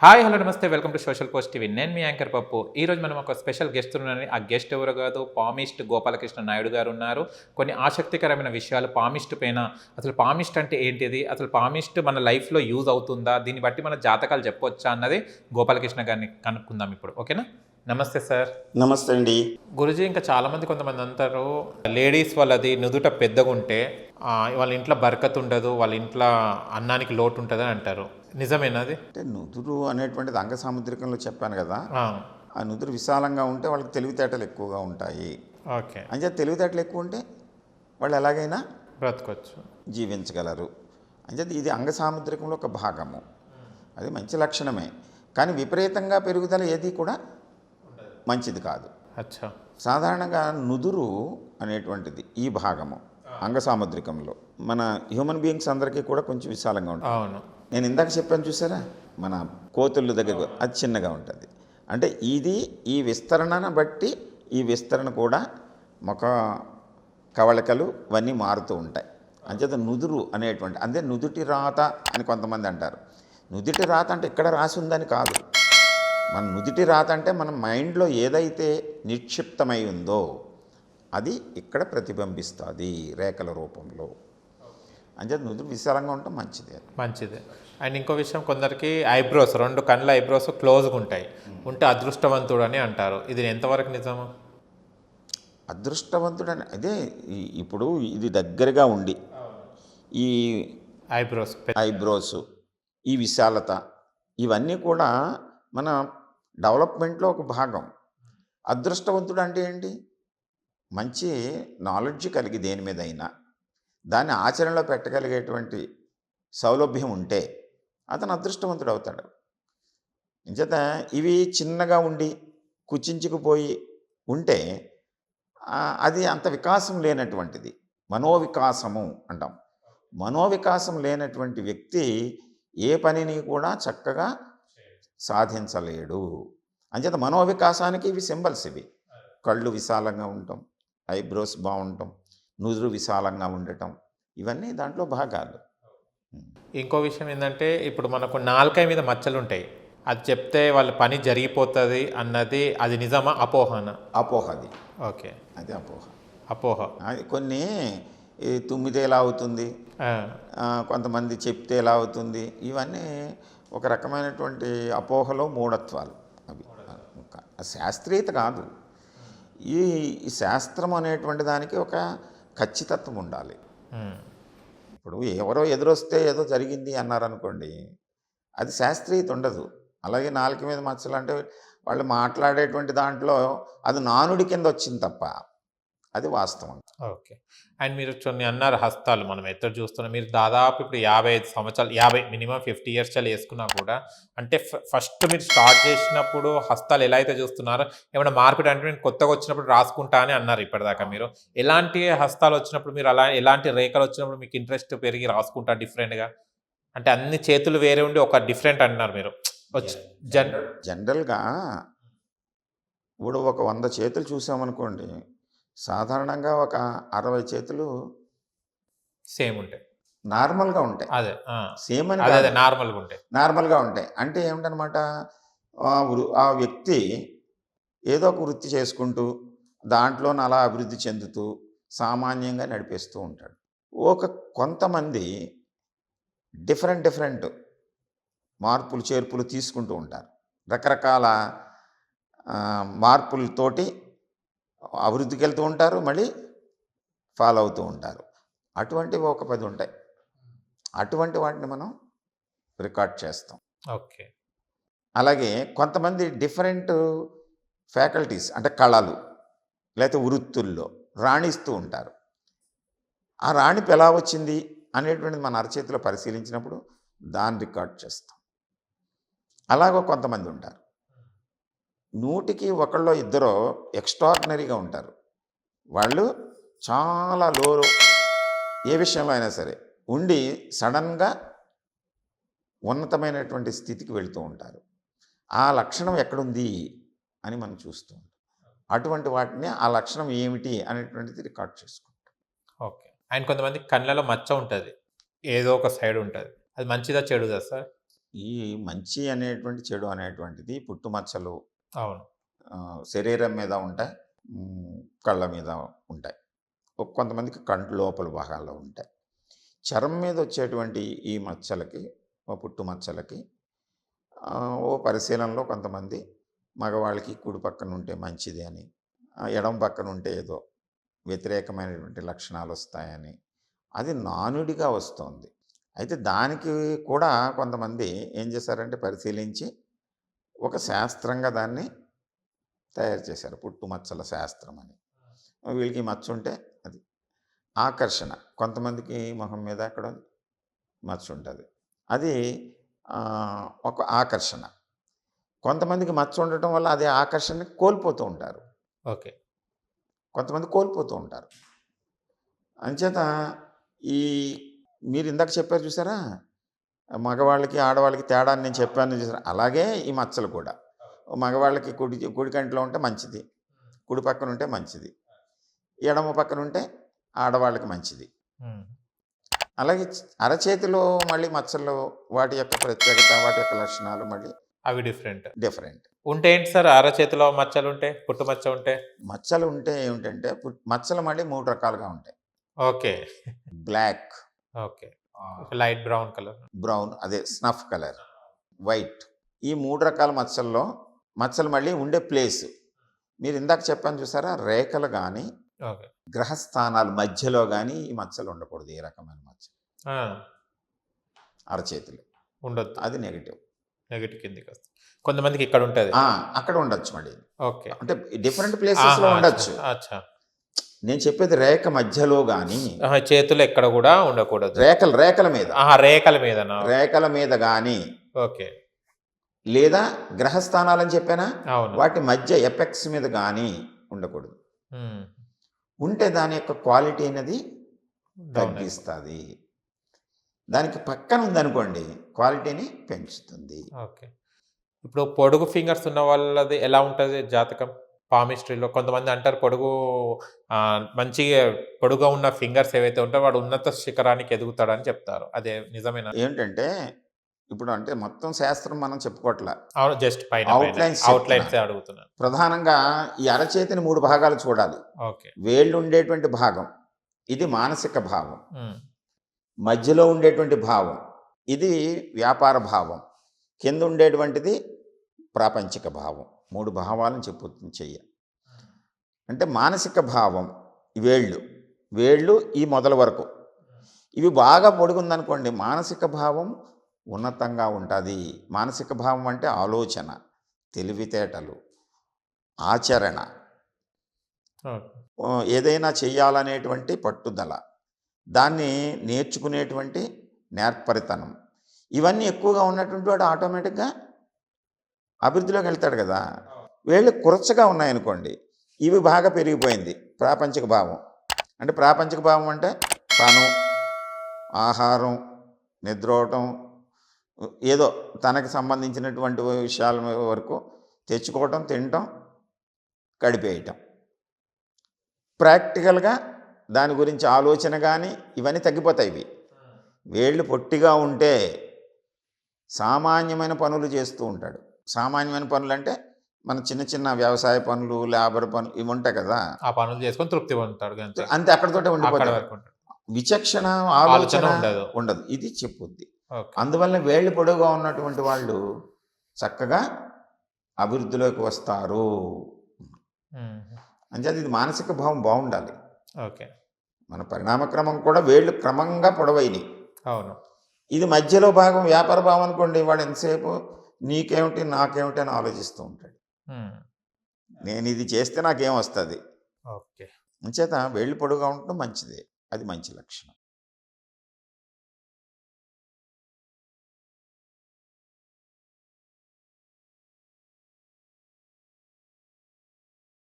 Hi hello నమస్తే welcome to social post TV. నేను మీ anchor పప్పు. ఈరోజు మనం ఒక స్పెషల్ గెస్ట్ ఉన్నారని, ఆ గెస్ట్ ఎవరు కాదు, పామిస్ట్ గోపాలకృష్ణ నాయుడు గారు ఉన్నారు. కొన్ని ఆసక్తికరమైన విషయాలు పామిస్ట్ పైన, అసలు పామిస్ట్ అంటే ఏంటిది, అసలు పామిస్ట్ మన లైఫ్లో యూజ్ అవుతుందా, దీన్ని బట్టి మన జాతకాలు చెప్పొచ్చా అన్నది గోపాలకృష్ణ గారిని కనుక్కుందాం ఇప్పుడు. ఓకేనా? నమస్తే సార్. నమస్తే అండి. గురుజీ, ఇంకా చాలామంది కొంతమంది అంటారు లేడీస్ వాళ్ళది నుదుట పెద్దగా ఉంటే వాళ్ళ ఇంట్లో బరకత్ ఉండదు, వాళ్ళ ఇంట్లో అన్నానికి లోటు ఉంటుంది అని అంటారు. నిజమేనా అది? అంటే నుదురు అనేటువంటిది అంగ సాముద్రికంలో చెప్పాను కదా, ఆ నుదురు విశాలంగా ఉంటే వాళ్ళకి తెలివితేటలు ఎక్కువగా ఉంటాయి. ఓకే. అంటే తెలివితేటలు ఎక్కువ ఉంటే వాళ్ళు ఎలాగైనా బ్రతకొచ్చు, జీవించగలరు. అంటే ఇది అంగ సాముద్రికంలో ఒక భాగము, అది మంచి లక్షణమే. కానీ విపరీతంగా పెరుగుదల ఏది కూడా మంచిది కాదు. అచ్చా. సాధారణంగా నుదురు అనేటువంటిది ఈ భాగము అంగ సాముద్రికంలో మన హ్యూమన్ బీయింగ్స్ అందరికీ కూడా కొంచెం విశాలంగా ఉంటుంది. అవును. నేను ఇందాక చెప్పాను చూసారా, మన కోతుల దగ్గర అది చిన్నగా ఉంటుంది. అంటే ఇది ఈ విస్తరణను బట్టి ఈ విస్తరణ కూడా ముఖ కవళికలు ఇవన్నీ మారుతూ ఉంటాయి. అంచేత నుదురు అనేటువంటి అంటే నుదుటి రాత అని కొంతమంది అంటారు. నుదుటి రాత అంటే ఇక్కడ రాసి ఉందని కాదు. మన నుదుటి రాత అంటే మన మైండ్లో ఏదైతే నిక్షిప్తమై ఉందో అది ఇక్కడ ప్రతిబింబిస్తుంది రేఖల రూపంలో. అంటే నుదురు విశాలంగా ఉండటం మంచిదే. అండ్ ఇంకో విషయం, కొందరికి ఐబ్రోస్, రెండు కళ్ళ ఐబ్రోస్ క్లోజ్గా ఉంటాయి, ఉంటే అదృష్టవంతుడు అని అంటారు. ఇది ఎంతవరకు నిజము? అదృష్టవంతుడని అదే ఇప్పుడు ఇది దగ్గరగా ఉండి ఈ ఐబ్రోస్ ఈ విశాలత ఇవన్నీ కూడా మన డెవలప్మెంట్లో ఒక భాగం. అదృష్టవంతుడు అంటే ఏంటి? మంచి నాలెడ్జ్ కలిగి దేని మీద అయినా దాన్ని ఆచరణలో పెట్టగలిగేటువంటి సౌలభ్యం ఉంటే అతను అదృష్టవంతుడు అవుతాడు. ఇంచేత ఇవి చిన్నగా ఉండి కుచించుకుపోయి ఉంటే అది అంత వికాసం లేనటువంటిది, మనోవికాసము అంటాం. మనోవికాసం లేనటువంటి వ్యక్తి ఏ పనిని కూడా చక్కగా సాధించలేడు. అంచేత మనోవికాసానికి ఇవి సింబల్స్. ఇవి కళ్ళు విశాలంగా ఉండటం, ఐబ్రోస్ బాగుండటం, నుదురు విశాలంగా ఉండటం, ఇవన్నీ దాంట్లో భాగాలు. ఇంకో విషయం ఏంటంటే, ఇప్పుడు మనకు నాలుకై మీద మచ్చలు ఉంటాయి, అది చెప్తే వాళ్ళ పని జరిగిపోతుంది అన్నది, అది నిజమా అపోహనా? అపోహది. ఓకే, అది అపోహ. అది కొన్ని తుమ్మితే ఎలా అవుతుంది, కొంతమంది చెప్తే ఎలా అవుతుంది, ఇవన్నీ ఒక రకమైనటువంటి అపోహలో మూఢత్వాలు. అవి శాస్త్రీయత కాదు. ఈ శాస్త్రం అనేటువంటి దానికి ఒక ఖచ్చితత్వం ఉండాలి. ఇప్పుడు ఎవరో ఎదురొస్తే ఏదో జరిగింది అన్నారనుకోండి, అది శాస్త్రీయత ఉండదు. అలాగే నాలుక మీద మచ్చలు అంటే వాళ్ళు మాట్లాడేటువంటి దాంట్లో అది నానుడి కింద వచ్చింది తప్ప అది వాస్తవం. ఓకే. అండ్ మీరు కొన్ని అన్నారు హస్తాలు, మనం ఎక్కడ చూస్తున్నాం, మీరు దాదాపు ఇప్పుడు 55 సంవత్సరాలు, 50 మినిమం 50 ఇయర్స్ చాలు వేసుకున్నా కూడా, అంటే ఫస్ట్ మీరు స్టార్ట్ చేసినప్పుడు హస్తాలు ఎలా అయితే చూస్తున్నారో, ఏమైనా మార్కెట్ అంటే నేను కొత్తగా వచ్చినప్పుడు రాసుకుంటా అని అన్నారు. ఇప్పటిదాకా మీరు ఎలాంటి హస్తాలు వచ్చినప్పుడు, మీరు అలా ఎలాంటి రేఖలు వచ్చినప్పుడు మీకు ఇంట్రెస్ట్ పెరిగి రాసుకుంటా డిఫరెంట్గా, అంటే అన్ని చేతులు వేరే ఉండి ఒక డిఫరెంట్ అన్నారు మీరు? జనరల్గా ఇప్పుడు ఒక 100 చేతులు చూసామనుకోండి, సాధారణంగా ఒక 60 చేతులు సేమ్ ఉంటాయి, నార్మల్గా ఉంటాయి. అదే సేమ్ అని అదే నార్మల్గా ఉంటాయి. అంటే ఏమిటనమాట, ఆ వ్యక్తి ఏదో ఒక వృత్తి చేసుకుంటూ దాంట్లోనే అలా అభివృద్ధి చెందుతూ సామాన్యంగా నడిపేస్తూ ఉంటాడు. కొంతమంది డిఫరెంట్ మార్పులు చేర్పులు తీసుకుంటూ ఉంటారు. రకరకాల మార్పులతోటి అభివృద్ధికి వెళ్తూ ఉంటారు, మళ్ళీ ఫాలో అవుతూ ఉంటారు. అటువంటివి ఒక 10 ఉంటాయి. అటువంటి వాటిని మనం రికార్డ్ చేస్తాం. ఓకే. అలాగే కొంతమంది డిఫరెంట్ ఫ్యాకల్టీస్ అంటే కళలు లేకపోతే వృత్తుల్లో రాణిస్తూ ఉంటారు. ఆ రాణింపు ఎలా వచ్చింది అనేటువంటిది మన అరచేతిలో పరిశీలించినప్పుడు దాన్ని రికార్డ్ చేస్తాం. అలాగో కొంతమంది ఉంటారు, 100కి ఒకళ్ళో ఇద్దరో ఎక్స్ట్రాడినరీగా ఉంటారు. వాళ్ళు చాలా లో ఏ విషయంలో అయినా సరే ఉండి సడన్గా ఉన్నతమైనటువంటి స్థితికి వెళుతూ ఉంటారు. ఆ లక్షణం ఎక్కడుంది అని మనం చూస్తూ ఉంటాం. అటువంటి వాటిని ఆ లక్షణం ఏమిటి అనేటువంటిది రికార్డ్ చేసుకుంటాం. ఓకే. అండ్ కొంతమంది కళ్ళలో మచ్చ ఉంటుంది, ఏదో ఒక సైడ్ ఉంటుంది, అది మంచిదా చెడుదా సార్? ఈ మంచి అనేటువంటి చెడు అనేటువంటిది పుట్టుమచ్చలు అవును. శరీరం మీద ఉంటాయి, కళ్ళ మీద ఉంటాయి, కొంతమందికి కంటి లోపల భాగాల్లో ఉంటాయి. చర్మం మీద వచ్చేటువంటి ఈ మచ్చలకి, పుట్టుమచ్చలకి ఓ పరిశీలనలో కొంతమంది మగవాళ్ళకి కుడి పక్కన ఉంటే మంచిది అని, ఎడమ పక్కన ఉంటే ఏదో వ్యతిరేకమైనటువంటి లక్షణాలు వస్తాయని, అది నానుడిగా వస్తుంది. అయితే దానికి కూడా కొంతమంది ఏం చేశారంటే పరిశీలించి ఒక శాస్త్రంగా దాన్ని తయారు చేశారు, పుట్టుమచ్చల శాస్త్రం అని. వీళ్ళకి మచ్చ ఉంటే అది ఆకర్షణ, కొంతమందికి మొహం మీద అక్కడ మచ్చ ఉంటుంది, అది ఒక ఆకర్షణ. కొంతమందికి మచ్చ ఉండటం వల్ల అదే ఆకర్షణని కోల్పోతూ ఉంటారు. ఓకే. కొంతమంది కోల్పోతూ ఉంటారు. అంచేత ఈ మీరు ఇందాక చెప్పారు చూసారా, మగవాళ్ళకి ఆడవాళ్ళకి తేడా అని నేను చెప్పాను చూసారా, అలాగే ఈ మచ్చలు కూడా మగవాళ్ళకి కుడి కంటిలో ఉంటే మంచిది, కుడి పక్కన ఉంటే మంచిది, ఎడమ పక్కన ఉంటే ఆడవాళ్ళకి మంచిది. అలాగే అరచేతిలో మళ్ళీ మచ్చలు, వాటి యొక్క ప్రత్యేకత, వాటి యొక్క లక్షణాలు మళ్ళీ అవి డిఫరెంట్ ఉంటే ఏంటి సార్? అరచేతిలో మచ్చలు ఉంటే, పుట్టుమచ్చ ఉంటే? మచ్చలు ఉంటే ఏమిటంటే మచ్చలు మళ్ళీ 3 రకాలుగా ఉంటాయి. Okay. Black, okay. Light brown colour, brown, అదే స్నఫ్ కలర్, వైట్. ఈ 3 రకాల మచ్చలు మళ్ళీ ఉండే ప్లేస్ మీరు ఇందాక చెప్పాను చూసారా, రేఖలు కానీ గ్రహస్థానాల మధ్యలో కానీ ఈ మచ్చలు ఉండకూడదు. ఏ రకమైన మచ్చ అరచేతులు ఉండొద్దు, అది నెగిటివ్ కిందికి వస్తుంది. కొంతమందికి ఇక్కడ ఉంటుంది, అక్కడ ఉండొచ్చు మళ్ళీ. ఓకే. అంటే డిఫరెంట్ ప్లేసెస్లో ఉండొచ్చు. నేను చెప్పేది రేఖ మధ్యలో కానీ, చేతులు ఎక్కడ కూడా ఉండకూడదు, రేఖల మీద కానీ, ఓకే, లేదా గ్రహస్థానాలని చెప్పానా, అవును, వాటి మధ్య ఎపెక్స్ మీద కానీ ఉండకూడదు. ఉంటే దాని యొక్క క్వాలిటీ అనేది తగ్గిస్తుంది. దానికి పక్కన ఉందనుకోండి, క్వాలిటీని పెంచుతుంది. ఓకే. ఇప్పుడు పొడుగు ఫింగర్స్ ఉన్న వాళ్ళది ఎలా ఉంటుంది జాతకం? పామిస్ట్రీలో కొంతమంది అంటారు మంచిగా పొడుగా ఉన్న ఫింగర్స్ ఏవైతే ఉంటాయో వాడు ఉన్నత శిఖరానికి ఎదుగుతాడని చెప్తారు. అదే నిజమేనా? ఏంటంటే ఇప్పుడు అంటే మొత్తం శాస్త్రం మనం చెప్పుకోవట్లా, జస్ట్ పైన అవుట్లైన్స్ అడుగుతున్నాను. ప్రధానంగా ఈ అరచేతిని 3 భాగాలు చూడాలి. ఓకే. వేళ్ళు ఉండేటువంటి భాగం ఇది మానసిక భావం, మధ్యలో ఉండేటువంటి భావం ఇది వ్యాపార భావం, కింద ఉండేటువంటిది ప్రాపంచిక భావం. 3 భావాలను చెయ్య. అంటే మానసిక భావం వేళ్ళు ఈ మొదల వరకు ఇవి బాగా పొడుగుందనుకోండి, మానసిక భావం ఉన్నతంగా ఉంటుంది. మానసిక భావం అంటే ఆలోచన, తెలివితేటలు, ఆచరణ, ఏదైనా చెయ్యాలనేటువంటి పట్టుదల, దాన్ని నేర్చుకునేటువంటి నేర్పరితనం, ఇవన్నీ ఎక్కువగా ఉన్నటువంటి వాడు ఆటోమేటిక్గా అభివృద్ధిలోకి వెళ్తాడు కదా. వేళ్ళు కురచగా ఉన్నాయనుకోండి, ఇవి బాగా పెరిగిపోయింది ప్రాపంచిక భావం. అంటే ప్రాపంచిక భావం అంటే పను, ఆహారం, నిద్రోవటం, ఏదో తనకు సంబంధించినటువంటి విషయాల వరకు తెచ్చుకోవటం, తినటం, గడిపేయటం. ప్రాక్టికల్గా దాని గురించి ఆలోచన కానీ ఇవన్నీ తగ్గిపోతాయి. ఇవి వేళ్ళు పొట్టిగా ఉంటే సామాన్యమైన పనులు చేస్తూ ఉంటాడు. సామాన్యమైన పనులు అంటే మన చిన్న వ్యవసాయ పనులు, లేబర్ పనులు ఇవి ఉంటాయి కదా, ఆ పనులు చేసుకొని తృప్తి పొందుతాడు అంతే. అక్కడితోటే ఉండిపోతాడు. విచక్షణ, ఆలోచన ఉండదు. ఇది చెప్పుద్ది. అందువల్ల వేళ్ళు పొడవుగా ఉన్నటువంటి వాళ్ళు చక్కగా అభివృద్ధిలోకి వస్తారు. అంచేది ఇది మానసిక భావం బాగుండాలి. ఓకే. మన పరిణామక్రమం కూడా వేళ్ళు క్రమంగా పొడవైనవి. అవును. ఇది మధ్యలో భాగం వ్యాపార భావం అనుకోండి, వాడు ఎంతసేపు నీకేమిటి నాకేమిటి అని ఆలోచిస్తూ ఉంటాడు. నేను ఇది చేస్తే నాకేం వస్తుంది. ఓకే. అంచేత వేళ్ళు పొడుగా ఉండటం మంచిదే, అది మంచి లక్షణం.